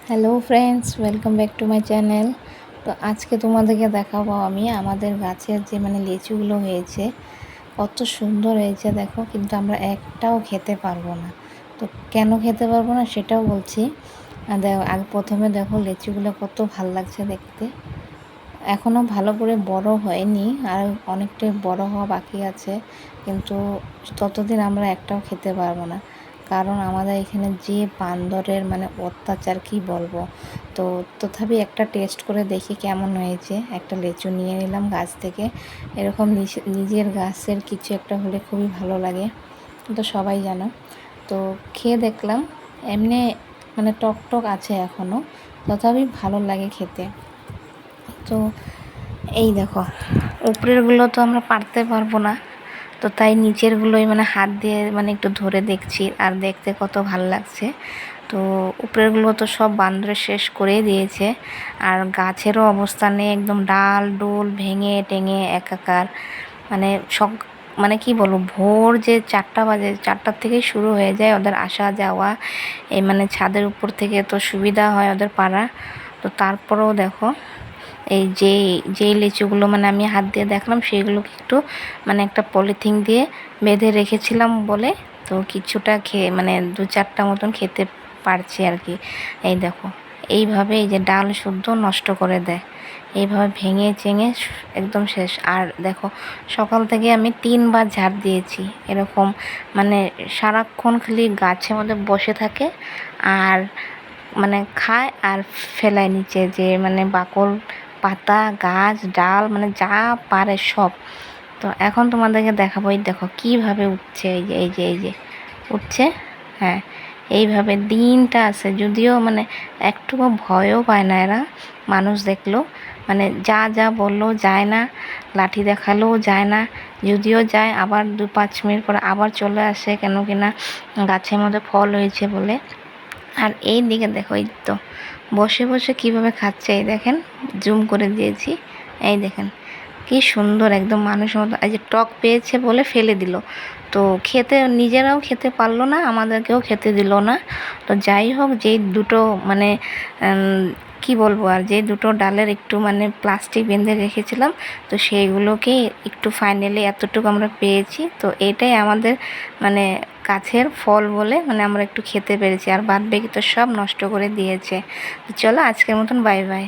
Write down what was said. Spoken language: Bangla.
Hello friends, welcome back to my channel. তো আজকে তোমাদেরকে দেখাবো আমি আমাদের গাছের যে লিচুগুলো হয়েছে, কত সুন্দর হয়েছে দেখো। কিন্তু আমরা একটাও খেতে পারবো না। তো কেন খেতে পারবো না সেটাও বলছি। আগে প্রথমে দেখো লিচুগুলো কত ভাল লাগছে দেখতে। এখনও ভালো করে বড় হয়নি, আর অনেকটাই বড় হওয়া বাকি আছে, কিন্তু ততদিন আমরা একটাও খেতে পারবো না। কারণ আমাদের এখানে যে বান্দরের অত্যাচার কি বলবো। তো তথাপি একটা টেস্ট করে দেখি কেমন হয়েছে। একটা লিচু নিয়ে নিলাম গাছ থেকে। এরকম নিজের গাছের কিছু একটা হলে খুবই ভালো লাগে, তো সবাই জানো। তো খেয়ে দেখলাম, এমনি টক টক আছে এখনও, তথাপি ভালো লাগে খেতে। তো এই দেখো, উপরেরগুলো তো আমরা পারতে পারবো না, তো তাই নিচেরগুলোই হাত দিয়ে একটু ধরে দেখছি, আর দেখতে কত ভালো লাগছে। তো উপরেরগুলো তো সব বান্দরে শেষ করে দিয়েছে, আর গাছেরও অবস্থা নেই, একদম ডাল ডোল ভেঙে টেঙে একাকার। সব কি বলবো, ভোর যে 4টা বাজে, 4টার থেকেই শুরু হয়ে যায় ওদের আসা যাওয়া। এই ছাদের উপর থেকে তো সুবিধা হয় ওদের পাড়া। তো তারপরেও দেখো, এই যেই লিচুগুলো আমি হাত দিয়ে দেখলাম, সেইগুলোকে একটু একটা পলিথিন দিয়ে বেঁধে রেখেছিলাম বলে, তো কিছুটা খেয়ে 2-4টা মতন খেতে পারছি আর কি। এই দেখো, এইভাবে এই যে ডাল শুদ্ধ নষ্ট করে দেয়, এইভাবে ভেঙে চেঙে একদম শেষ। আর দেখো, সকাল থেকে আমি 3বার ঝাড় দিয়েছি। এরকম সারাক্ষণ খালি গাছের মধ্যে বসে থাকে, আর খায় আর ফেলায় নিচে, যে বাকল পাতা গাছ ডাল যা পারে সব। তো এখন তোমাদেরকে দেখাবো, এই দেখো কীভাবে উঠছে, এই যে উঠছে। হ্যাঁ, এইভাবে দিনটা আছে, যদিও একটুকু ভয়ও পায় না এরা। মানুষ দেখলো যা যা বললেও যায় না, লাঠি দেখালেও যায় না। যদিও যায়, আবার 2-5 মিনিট পরে আবার চলে আসে, কেন কিনা গাছের মধ্যে ফল হয়েছে বলে। আর এই দিকে দেখো, এই তো বসে বসে কিভাবে খাচ্ছে, এই দেখেন, জুম করে দিয়েছি, এই দেখেন কি সুন্দর, একদম মানুষের মতো। এই যে টক পেয়েছে বলে ফেলে দিল, তো খেতে নিজেরাও খেতে পারলো না, আমাদেরকেও খেতে দিল না। তো যাই হোক, যেই দুটো কি বলবো, আর যে দুটো ডালের একটু প্লাস্টিক বেঁধে রেখেছিলাম, তো সেইগুলোকেই একটু ফাইনালি এতটুকু আমরা পেয়েছি। তো এটাই আমাদের গাছের ফল বলে আমরা একটু খেতে পেরেছি, আর বাদ বাকি তো সব নষ্ট করে দিয়েছে। তো চলো, আজকের মতন বাই বাই।